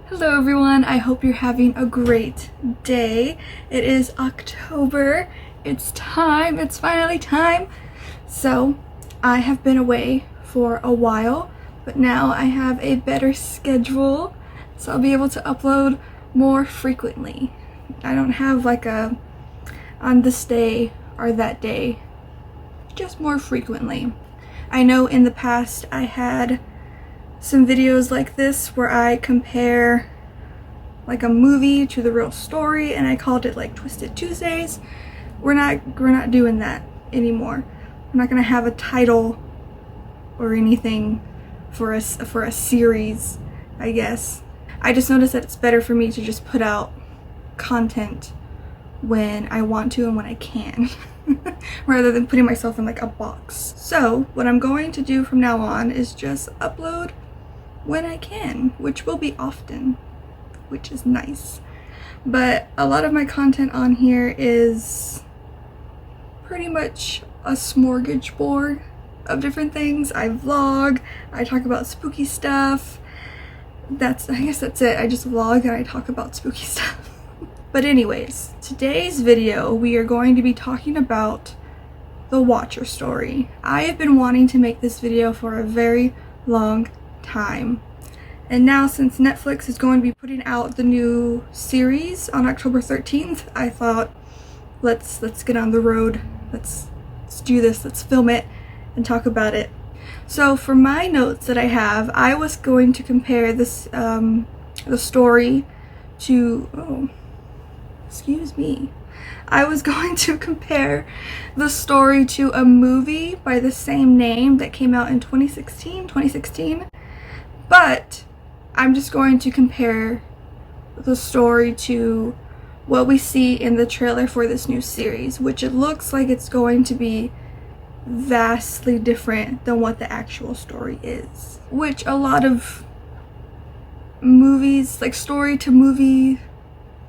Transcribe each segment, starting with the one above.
Hello everyone, I hope you're having a great day. It is October, it's finally time. So I have been away for a while, but now I have a better schedule, so I'll be able to upload more frequently. I don't have like a on this day or that day, just more frequently. I know in the past I had some videos like this where I compare like a movie to the real story, and I called it like Twisted Tuesdays. We're not doing that anymore. We're not gonna have a title or anything for a series, I guess. I just noticed that it's better for me to just put out content when I want to and when I can rather than putting myself in like a box. So what I'm going to do from now on is just upload when I can, which will be often, which is nice. But a lot of my content on here is pretty much a smorgasbord of different things. I vlog, I talk about spooky stuff. I guess that's it. I just vlog and I talk about spooky stuff. But anyways, today's video we are going to be talking about the Watcher story. I have been wanting to make this video for a very long time, and now since Netflix is going to be putting out the new series on October 13th, I thought let's get on the road, let's do this, let's film it and talk about it. So for my notes that I have, I was going to compare this the story to I was going to compare the story to a movie by the same name that came out in 2016, but I'm just going to compare the story to what we see in the trailer for this new series, which it looks like it's going to be vastly different than what the actual story is, which a lot of movies, like story to movie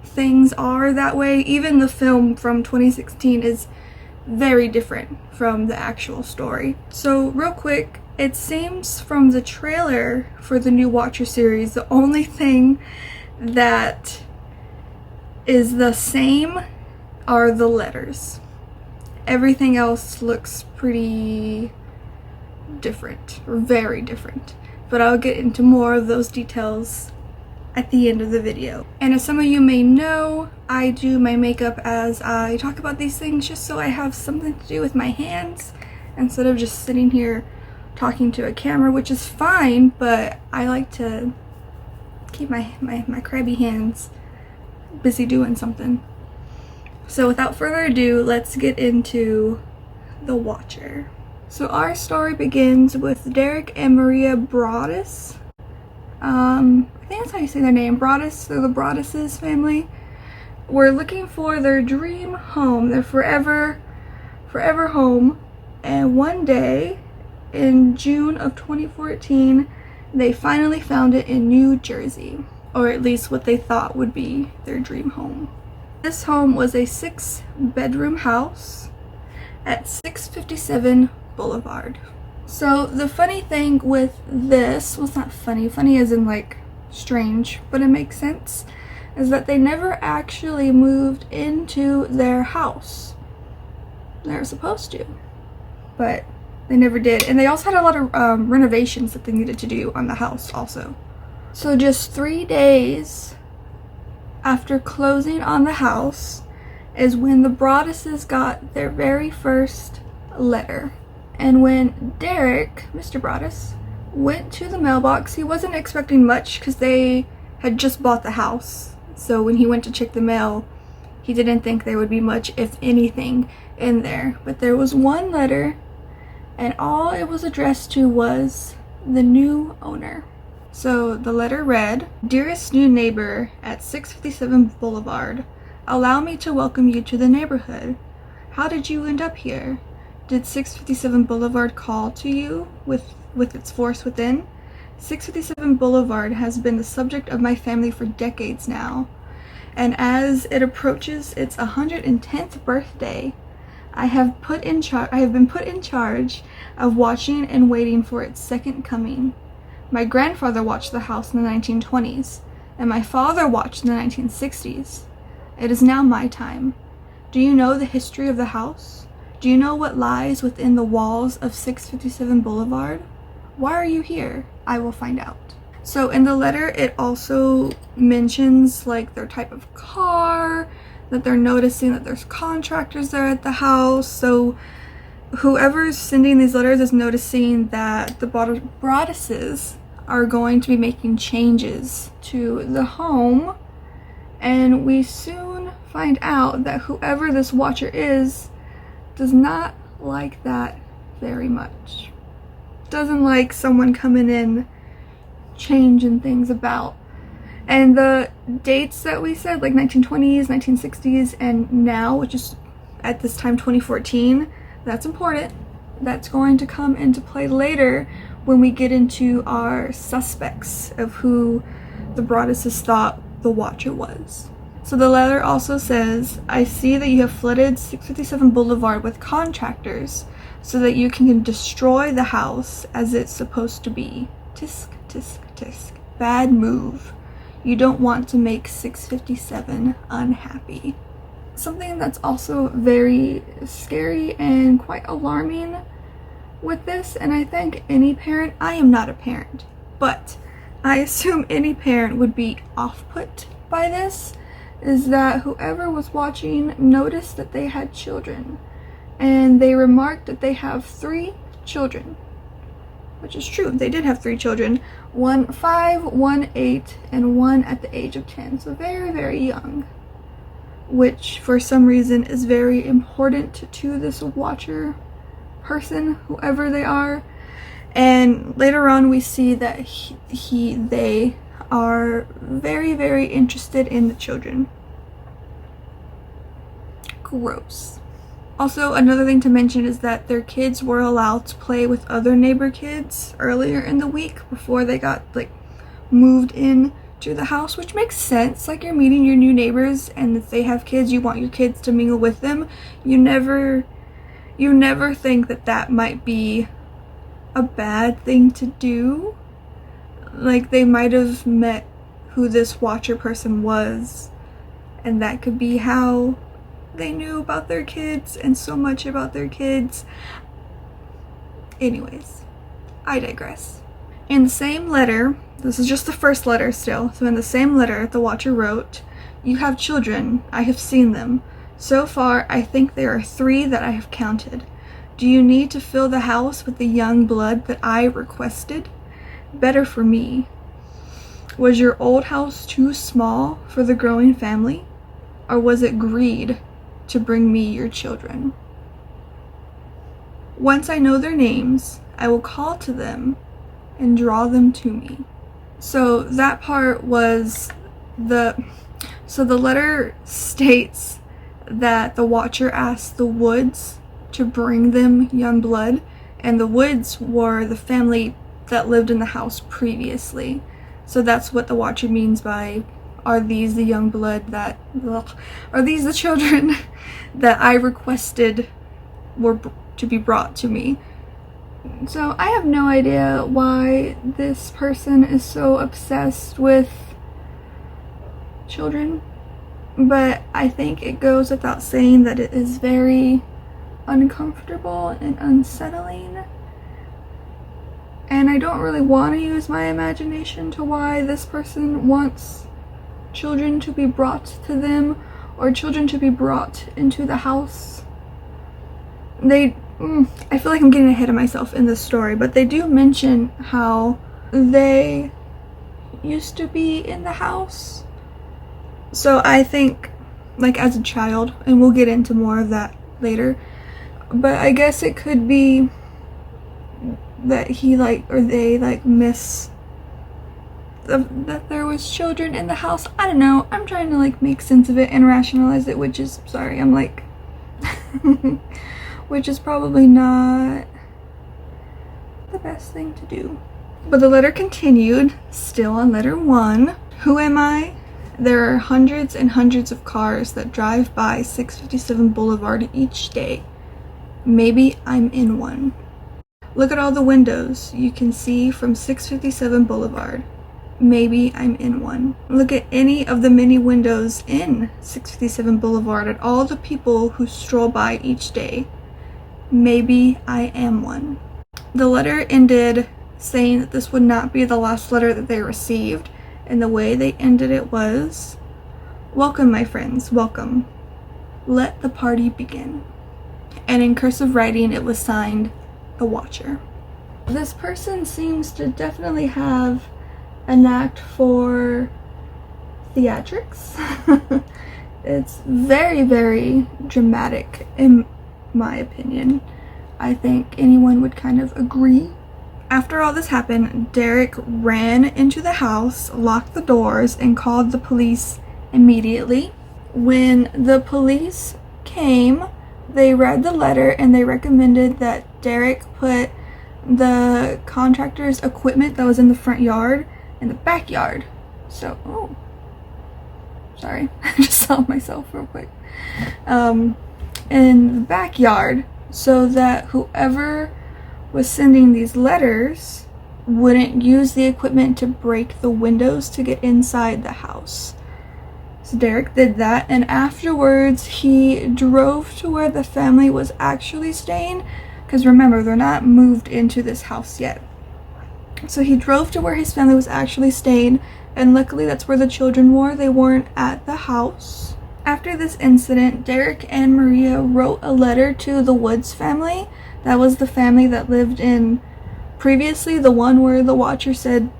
things, are that way. Even the film from 2016 is very different from the actual story. So real quick, it seems from the trailer for the new Watcher series, the only thing that is the same are the letters. Everything else looks pretty different, or very different, but I'll get into more of those details at the end of the video. And as some of you may know, I do my makeup as I talk about these things, just so I have something to do with my hands instead of just sitting here talking to a camera, which is fine, but I like to keep my crabby hands busy doing something. So without further ado, let's get into the Watcher. So our story begins with Derek and Maria Broaddus. I think that's how you say their name, Broaddus. They're the Broadduses family. We're looking for their dream home, their forever home. And one day in June of 2014, they finally found it in New Jersey, or at least what they thought would be their dream home. This home was a 6-bedroom house at 657 Boulevard. So the funny thing with this, well, it's not funny as in like strange, but it makes sense, is that they never actually moved into their house. They were supposed to, but they never did. And they also had a lot of renovations that they needed to do on the house also. So just 3 days after closing on the house is when the Broadduses got their very first letter. And when Derek, Mr. Broaddus, went to the mailbox, he wasn't expecting much because they had just bought the house. So when he went to check the mail, he didn't think there would be much, if anything, in there. But there was one letter, and all it was addressed to was the new owner. So the letter read, "Dearest new neighbor at 657 Boulevard, allow me to welcome you to the neighborhood. How did you end up here? Did 657 Boulevard call to you with its force within? 657 Boulevard has been the subject of my family for decades now, and as it approaches its 110th birthday, I have been put in charge of watching and waiting for its second coming. My grandfather watched the house in the 1920s, and my father watched in the 1960s. It is now my time. Do you know the history of the house? Do you know what lies within the walls of 657 Boulevard? Why are you here? I will find out. So in the letter, it also mentions like their type of car, that they're noticing that there's contractors there at the house. So whoever's sending these letters is noticing that the Broadduses are going to be making changes to the home, and we soon find out that whoever this watcher is does not like that very much. Doesn't like someone coming in changing things about. And the dates that we said, like 1920s, 1960s, and now, which is at this time 2014, that's important. That's going to come into play later when we get into our suspects of who the Broadduses thought the watcher was. So the letter also says, I see that you have flooded 657 Boulevard with contractors so that you can destroy the house as it's supposed to be. Tisk, tisk, tisk. Bad move. You don't want to make 657 unhappy. Something that's also very scary and quite alarming with this, and I think any parent, I am not a parent, but I assume any parent would be off-put by this, is that whoever was watching noticed that they had children, and they remarked that they have 3 children, which is true. They did have 3 children, one 5, one 8, and one at the age of 10, so very, very young, which for some reason is very important to this watcher person, whoever they are. And later on we see that they are very, very interested in the children. Gross. Also, another thing to mention is that their kids were allowed to play with other neighbor kids earlier in the week before they got like moved in to the house, which makes sense. Like, you're meeting your new neighbors, and if they have kids, you want your kids to mingle with them. You never think that that might be a bad thing to do. Like, they might have met who this watcher person was, and that could be how they knew about their kids and so much about their kids. Anyways, I digress. In the same letter, this is just the first letter still, so in the same letter the watcher wrote, "You have children, I have seen them. So far I think there are 3 that I have counted. Do you need to fill the house with the young blood that I requested? Better for me. Was your old house too small for the growing family? Or was it greed to bring me your children? Once I know their names, I will call to them and draw them to me." So that part was so the letter states that the watcher asked the Woods to bring them young blood, and the Woods were the family that lived in the house previously. So that's what the watcher means by, are these the young blood that, are these the children that I requested were to be brought to me? So I have no idea why this person is so obsessed with children, but I think it goes without saying that it is very uncomfortable and unsettling. And I don't really want to use my imagination to why this person wants children to be brought to them or children to be brought into the house. I feel like I'm getting ahead of myself in this story, but they do mention how they used to be in the house. So I think, like, as a child, and we'll get into more of that later, but I guess it could be that they miss that there was children in the house. I don't know. I'm trying to make sense of it and rationalize it, which is, sorry, I'm which is probably not the best thing to do. But the letter continued, still on letter 1. Who am I? There are hundreds and hundreds of cars that drive by 657 Boulevard each day. Maybe I'm in one. Look at all the windows you can see from 657 Boulevard. maybe I'm in one. Look at any of the many windows in 657 Boulevard and all the people who stroll by each day. Maybe I am one. The letter ended saying that this would not be the last letter that they received, and the way they ended it was, "Welcome, my friends, welcome. Let the party begin." And in cursive writing, it was signed, "The Watcher." This person seems to definitely have a knack for theatrics. It's very, very dramatic in my opinion. I think anyone would kind of agree. After all this happened, Derek ran into the house, locked the doors, and called the police immediately. When the police came, they read the letter and they recommended that Derek put the contractor's equipment that was in the front yard in the backyard. So, oh, sorry, I just saw myself real quick. In the backyard, so that whoever was sending these letters wouldn't use the equipment to break the windows to get inside the house. So Derek did that, and afterwards he drove to where the family was actually staying, because remember, they're not moved into this house yet. So he drove to where his family was actually staying, and luckily that's where the children were. They weren't at the house. After this incident, Derek and Maria wrote a letter to the Woods family. That was the family that lived in previously, the one where the Watcher said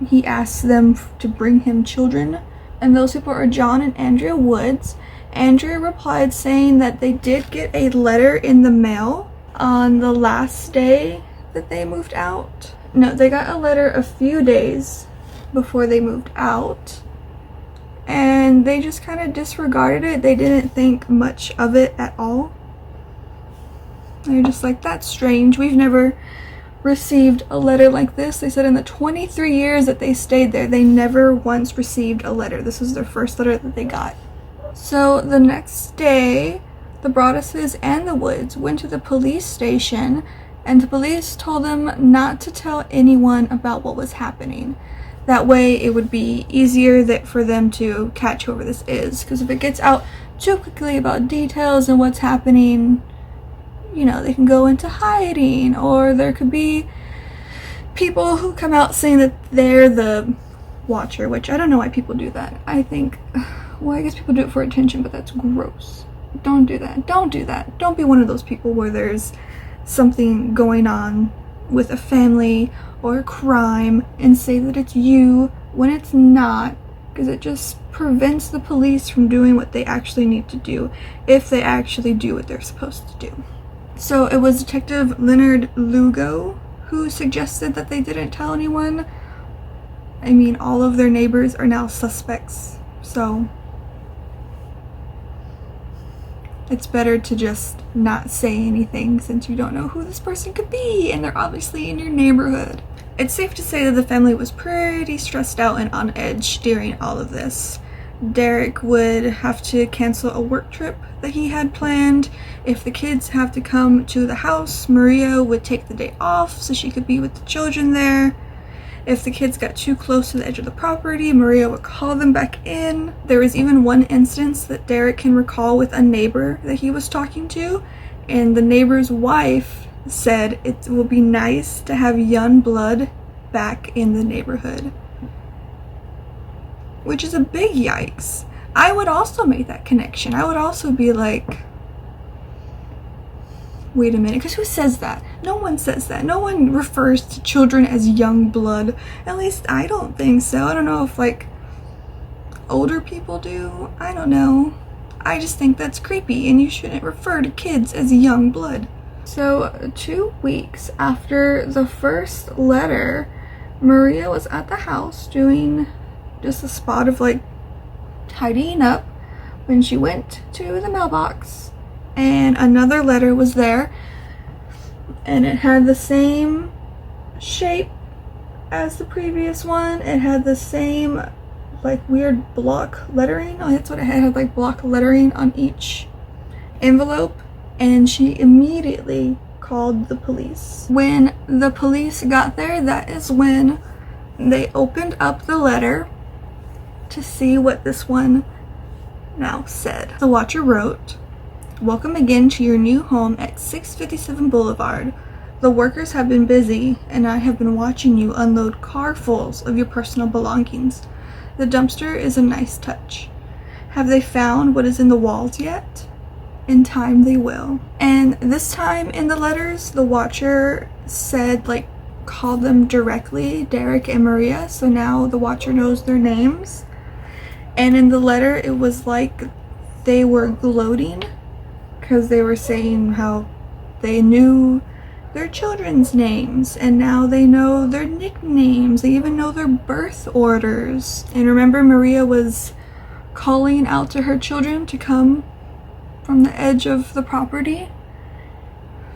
he asked them to bring him children. And those people are John and Andrea Woods. Andrea replied saying that they did get a letter in the mail on the last day that they moved out. No, they got a letter a few days before they moved out, and they just kind of disregarded it. They didn't think much of it at all. They're just like, that's strange. We've never received a letter like this. They said in the 23 years that they stayed there, they never once received a letter. This was their first letter that they got. So the next day, the Broadduses and the Woods went to the police station, and the police told them not to tell anyone about what was happening. That way it would be easier for them to catch whoever this is, because if it gets out too quickly about details and what's happening, you know, they can go into hiding, or there could be people who come out saying that they're the Watcher, which I don't know why people do that. I think, well, I guess people do it for attention, but that's gross. Don't do that. Don't do that. Don't be one of those people where there's something going on with a family or a crime and say that it's you when it's not, because it just prevents the police from doing what they actually need to do, if they actually do what they're supposed to do. So it was Detective Leonard Lugo who suggested that they didn't tell anyone. I mean, all of their neighbors are now suspects, so it's better to just not say anything since you don't know who this person could be and they're obviously in your neighborhood. It's safe to say that the family was pretty stressed out and on edge during all of this. Derek would have to cancel a work trip that he had planned. If the kids have to come to the house, Maria would take the day off so she could be with the children there. If the kids got too close to the edge of the property, Maria would call them back in. There was even one instance that Derek can recall with a neighbor that he was talking to, and the neighbor's wife said it will be nice to have young blood back in the neighborhood. Which is a big yikes. I would also make that connection. I would also be like, wait a minute, because who says that? No one says that. No one refers to children as young blood. At least I don't think so. I don't know if like older people do. I don't know. I just think that's creepy and you shouldn't refer to kids as young blood. So 2 weeks after the first letter, Maria was at the house doing just a spot of like tidying up when she went to the mailbox, and another letter was there, and it had the same shape as the previous one. It had the same like weird block lettering. Oh, that's what it had. It had like block lettering on each envelope, and she immediately called the police. When the police got there, that is when they opened up the letter to see what this one now said. The watcher wrote, "Welcome again to your new home at 657 Boulevard. The workers have been busy, and I have been watching you unload carfuls of your personal belongings. The dumpster is a nice touch. Have they found what is in the walls yet? In time they will." And this time in the letters, the watcher said, like, called them directly, Derek and Maria, so now the watcher knows their names. And in the letter, it was like they were gloating because they were saying how they knew their children's names and now they know their nicknames. They even know their birth orders. And remember, Maria was calling out to her children to come from the edge of the property.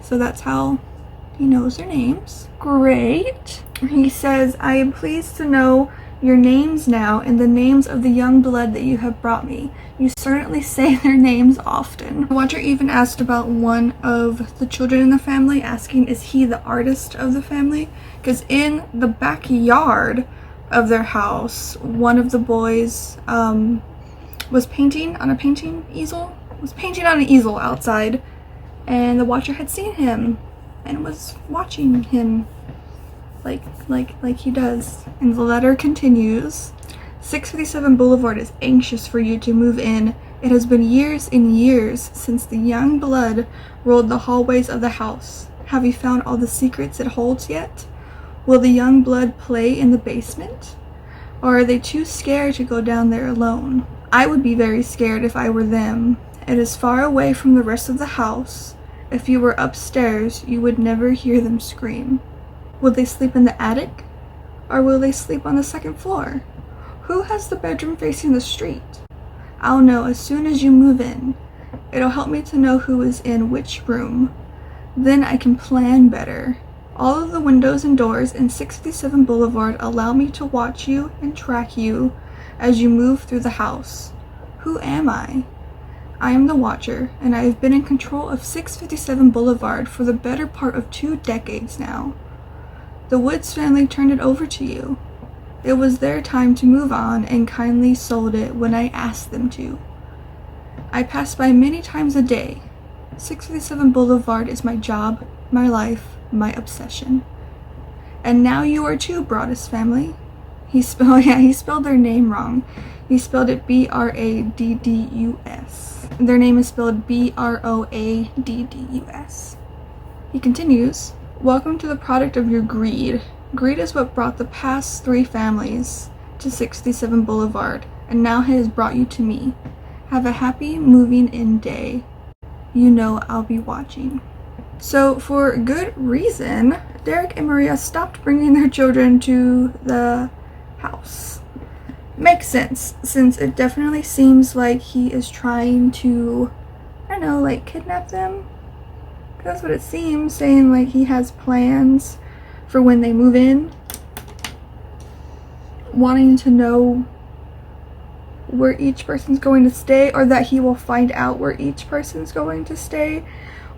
So that's how he knows their names. Great. He says, "I am pleased to know your names now and the names of the young blood that you have brought me. You certainly say their names often." The watcher even asked about one of the children in the family, asking, is he the artist of the family? Because in the backyard of their house, one of the boys was painting on an easel outside, and the watcher had seen him and was watching him like he does. And the letter continues, 657 Boulevard is anxious for you to move in. It has been years and years since the young blood rolled the hallways of the house. Have you found all the secrets it holds yet? Will the young blood play in the basement? Or are they too scared to go down there alone? I would be very scared if I were them. It is far away from the rest of the house. If you were upstairs, you would never hear them scream. Will they sleep in the attic? Or will they sleep on the second floor? Who has the bedroom facing the street? I'll know as soon as you move in. It'll help me to know who is in which room. Then I can plan better. All of the windows and doors in 657 Boulevard allow me to watch you and track you as you move through the house. Who am I? I am the watcher, and I have been in control of 657 Boulevard for the better part of 2 decades now. The Woods family turned it over to you. It was their time to move on and kindly sold it when I asked them to. I pass by many times a day. 657 Boulevard is my job, my life, my obsession. And now you are too, Broaddus family. He spelled their name wrong. He spelled it Braddus. Their name is spelled Broaddus. He continues, welcome to the product of your greed. Greed is what brought the past 3 families to 67 Boulevard, and now it has brought you to me. Have a happy moving in day. You know I'll be watching. So for good reason, Derek and Maria stopped bringing their children to the house. Makes sense, since it definitely seems like he is trying to, I don't know, like kidnap them. That's what it seems, saying like he has plans for when they move in. Wanting to know where each person's going to stay, or that he will find out where each person's going to stay.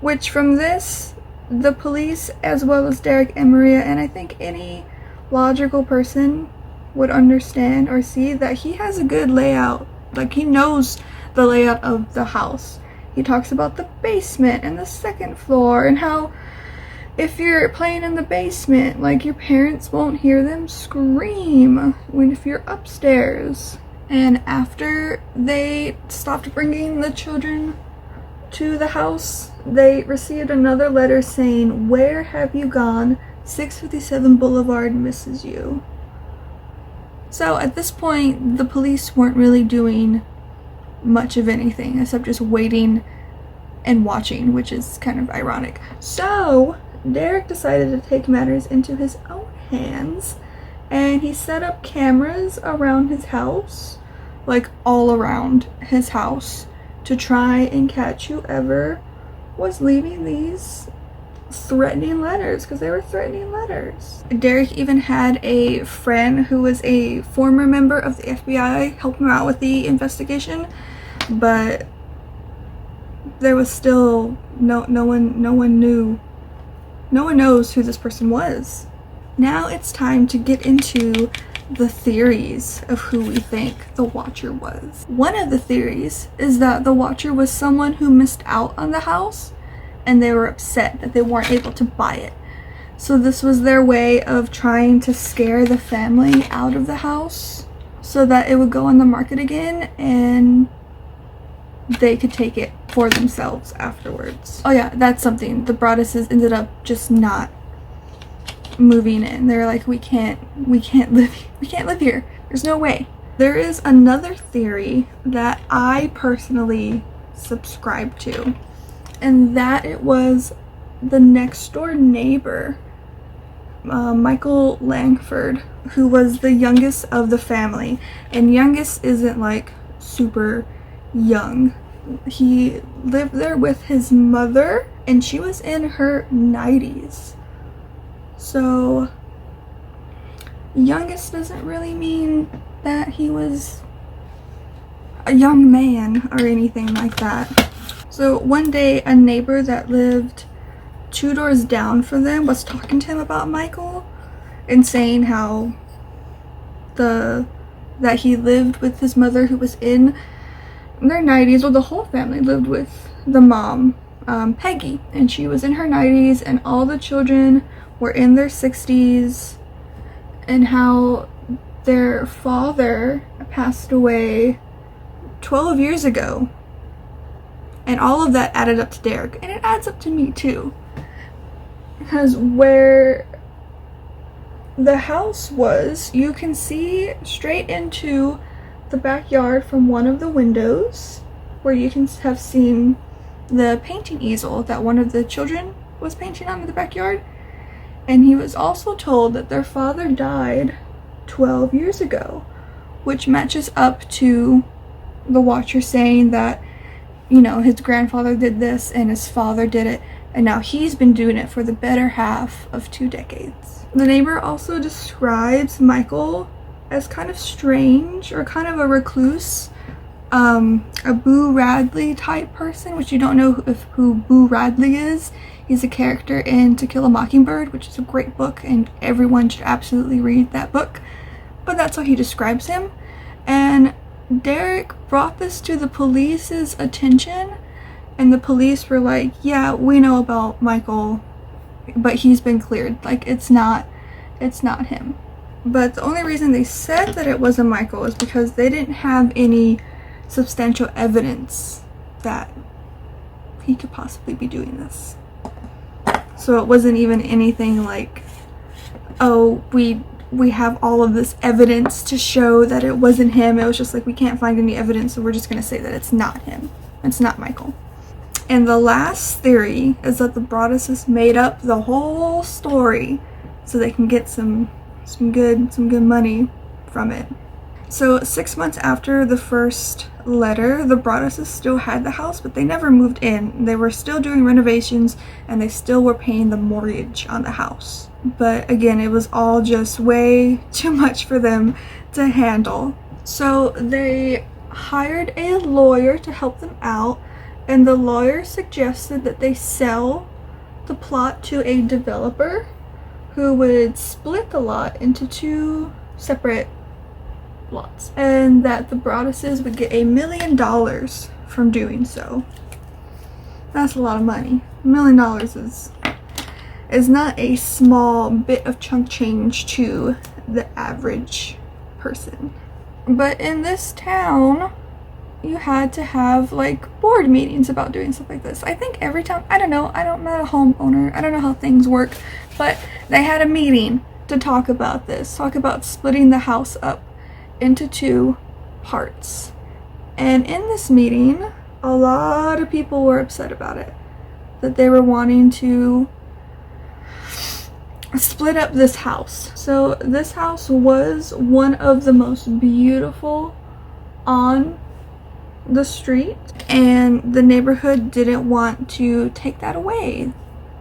Which from this, the police, as well as Derek and Maria, and I think any logical person would understand or see that he has a good layout. Like, he knows the layout of the house. He talks about the basement and the second floor, and how if you're playing in the basement, like, your parents won't hear them scream if you're upstairs. And after they stopped bringing the children to the house, they received another letter saying, where have you gone? 657 Boulevard misses you. So at this point, the police weren't really doing much of anything except just waiting and watching, which is kind of ironic. So Derek decided to take matters into his own hands, and he set up cameras around his house, like all around his house, to try and catch whoever was leaving these threatening letters, because they were threatening letters. Derek even had a friend who was a former member of the FBI help him out with the investigation, but there was still no one knows who this person was. Now it's time to get into the theories of who we think the Watcher was. One of the theories is that the Watcher was someone who missed out on the house and they were upset that they weren't able to buy it. So this was their way of trying to scare the family out of the house so that it would go on the market again and they could take it for themselves afterwards. Oh yeah, that's something. The Broadduses ended up just not moving in. They're like, we can't live here. There's no way. There is another theory that I personally subscribe to, and that it was the next door neighbor, Michael Langford, who was the youngest of the family. And youngest isn't like super young. He lived there with his mother and she was in her 90s. So youngest doesn't really mean that he was a young man or anything like that. So one day a neighbor that lived 2 doors down from them was talking to him about Michael and saying how that he lived with his mother who was in their 90s. Well, the whole family lived with the mom, Peggy, and she was in her 90s and all the children were in their 60s, and how their father passed away 12 years ago. And all of that added up to Derek, and it adds up to me too, because where the house was, you can see straight into the backyard from one of the windows, where you can have seen the painting easel that one of the children was painting on in the backyard. And he was also told that their father died 12 years ago, which matches up to the Watcher saying that, you know, his grandfather did this and his father did it, and now he's been doing it for the better half of 2 decades. The neighbor also describes Michael as kind of strange or kind of a recluse, a Boo Radley type person, which you don't know who Boo Radley is. He's a character in To Kill a Mockingbird, which is a great book and everyone should absolutely read that book. But that's how he describes him. And Derek brought this to the police's attention, and the police were like, yeah, we know about Michael, but he's been cleared. Like, it's not him. But the only reason they said that it wasn't Michael is because they didn't have any substantial evidence that he could possibly be doing this. So it wasn't even anything like, oh, we have all of this evidence to show that it wasn't him. It was just like, we can't find any evidence, so we're just going to say that it's not him. It's not Michael. And the last theory is that the Broadduses made up the whole story so they can get some good money from it. So 6 months after the first letter, the Broadduses still had the house, but they never moved in. They were still doing renovations and they still were paying the mortgage on the house. But again, it was all just way too much for them to handle. So they hired a lawyer to help them out, and the lawyer suggested that they sell the plot to a developer who would split the lot into 2 separate lots, and that the Broadduses would get $1 million from doing so. That's a lot of money. $1 million is not a small bit of chunk change to the average person. But in this town, you had to have like board meetings about doing stuff like this. I think every town, I don't know, I'm not a homeowner, I don't know how things work, but they had a meeting to talk about this, talk about splitting the house up into 2 parts. And in this meeting, a lot of people were upset about it, that they were wanting to split up this house. So this house was one of the most beautiful on the street, and the neighborhood didn't want to take that away.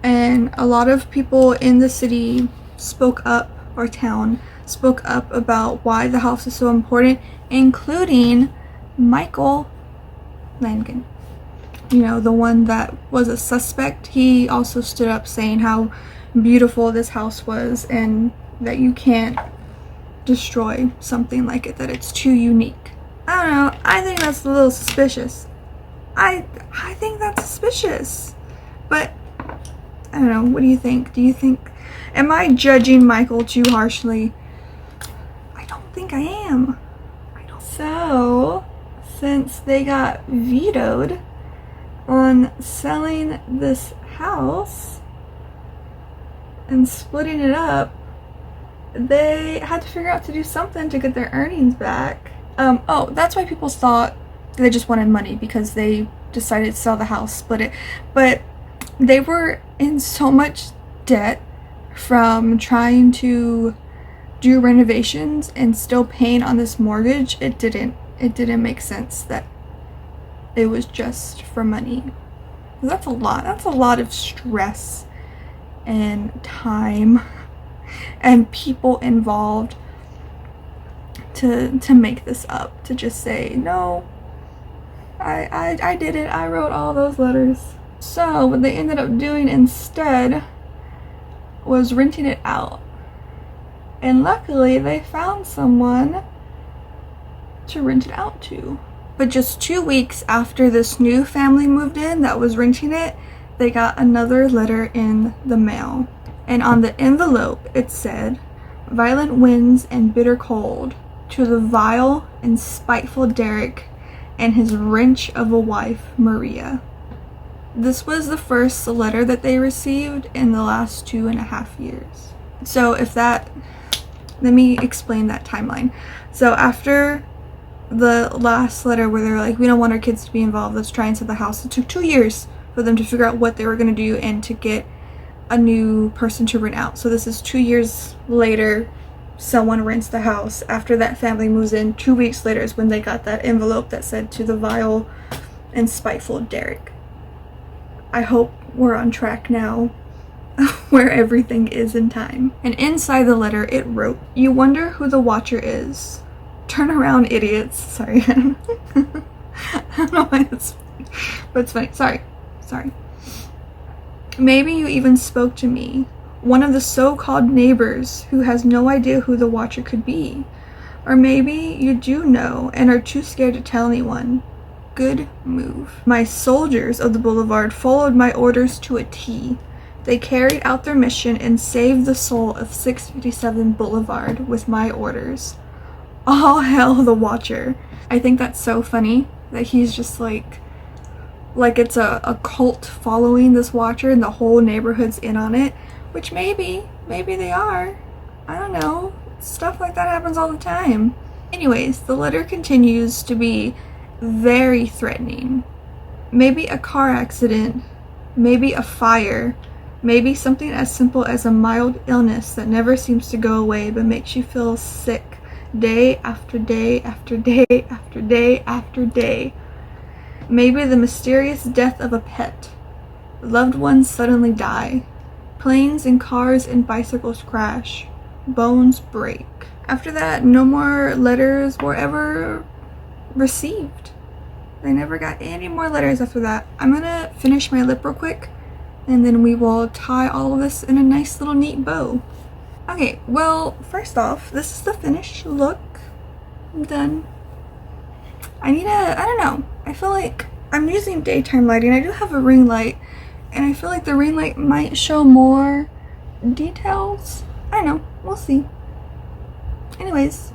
And a lot of people in the city spoke up, or town spoke up, about why the house is so important, including Michael Langen. You know, the one that was a suspect. He also stood up saying how beautiful this house was and that you can't destroy something like it, that it's too unique. I don't know, I think that's a little suspicious. I think that's suspicious. But I don't know, what do you think? Do you think, am I judging Michael too harshly? I don't think I am. So, since they got vetoed on selling this house and splitting it up, they had to figure out to do something to get their earnings back. Oh, that's why people thought they just wanted money, because they decided to sell the house, split it. But they were in so much debt from trying to do renovations and still paying on this mortgage. It didn't make sense that it was just for money. That's a lot of stress and time and people involved to make this up, to just say, no, I did it, I wrote all those letters. So what they ended up doing instead was renting it out. And luckily they found someone to rent it out to. But just 2 weeks after this new family moved in that was renting it, they got another letter in the mail. And on the envelope it said, "Violent winds and bitter cold, to the vile and spiteful Derek and his wretch of a wife, Maria." This was the first letter that they received in the last 2.5 years. So let me explain that timeline. So after the last letter where they're like, we don't want our kids to be involved, let's try and sell the house, it took 2 years for them to figure out what they were going to do and to get a new person to rent out. So this is 2 years later, someone rents the house. After that family moves in, 2 weeks later is when they got that envelope that said, "To the vile and spiteful Derek." I hope we're on track now where everything is in time. And inside the letter it wrote, "You wonder who the watcher is. Turn around, idiots." Sorry. I don't know why that's funny, but it's funny. Sorry. "Maybe you even spoke to me, one of the so-called neighbors who has no idea who the watcher could be. Or maybe you do know and are too scared to tell anyone. Good move. My soldiers of the boulevard followed my orders to a T. They carried out their mission and saved the soul of 657 Boulevard with my orders. All hail the watcher." I think that's so funny that he's just like it's a cult following this watcher and the whole neighborhood's in on it, which maybe they are. I don't know. Stuff like that happens all the time. Anyways, the letter continues to be very threatening. Maybe a car accident, maybe a fire, maybe something as simple as a mild illness that never seems to go away but makes you feel sick day after day after day after day after day. Maybe the mysterious death of a pet. Loved ones suddenly die. Planes and cars and bicycles crash. Bones break. After that, no more letters were ever received. They never got any more letters after that. I'm gonna finish my lip real quick and then we will tie all of this in a nice little neat bow. Okay, well, first off, this is the finished look. I'm done. I don't know, I feel like I'm using daytime lighting. I do have a ring light and I feel like the ring light might show more details. I don't know, we'll see. Anyways,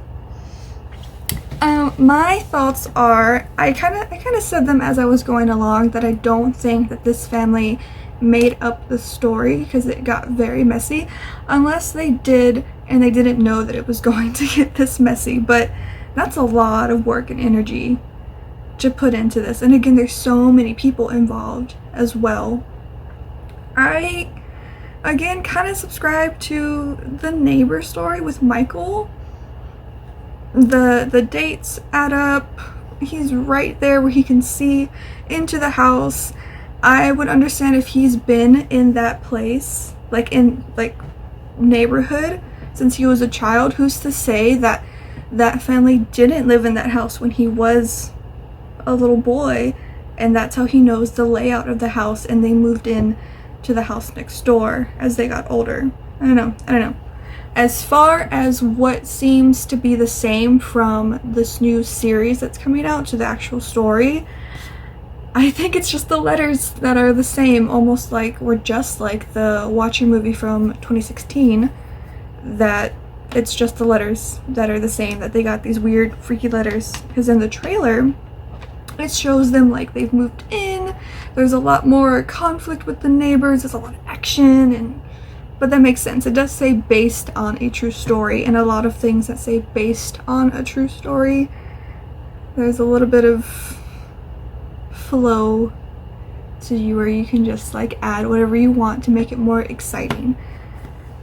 my thoughts are, I kind of said them as I was going along, that I don't think that this family made up the story because it got very messy, unless they did and they didn't know that it was going to get this messy. But that's a lot of work and energy to put into this, and again, there's so many people involved as well. I again kind of subscribe to the neighbor story with Michael. The dates add up. He's right there where he can see into the house. I would understand if he's been in that place, like in neighborhood, since he was a child. Who's to say that that family didn't live in that house when he was a little boy, and that's how he knows the layout of the house, and they moved in to the house next door as they got older. I don't know. As far as what seems to be the same from this new series that's coming out to the actual story, I think it's just the letters that are the same, almost like, or just like the Watcher movie from 2016, that it's just the letters that are the same, that they got these weird freaky letters. Because in the trailer, it shows them like they've moved in, there's a lot more conflict with the neighbors, there's a lot of action, but that makes sense. It does say based on a true story, and a lot of things that say based on a true story, there's a little bit of flow to you where you can just like add whatever you want to make it more exciting.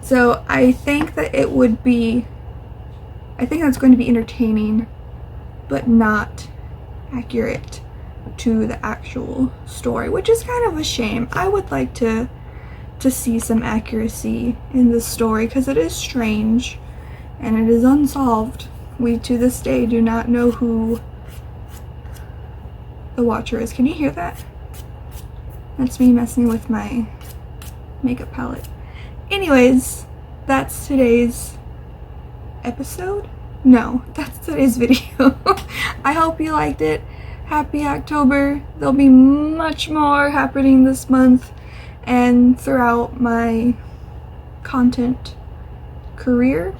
So I think that that's going to be entertaining, but not accurate to the actual story, which is kind of a shame. I would like to see some accuracy in this story because it is strange and it is unsolved. We to this day do not know who the Watcher is. Can you hear that? That's me messing with my makeup palette. Anyways, that's today's episode? No, that's today's video. I hope you liked it. Happy October. There'll be much more happening this month and throughout my content career.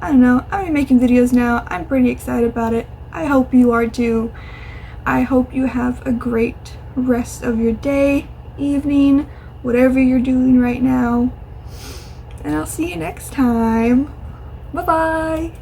I don't know. I'm making videos now. I'm pretty excited about it. I hope you are too. I hope you have a great rest of your day, evening, whatever you're doing right now. And I'll see you next time. Bye-bye.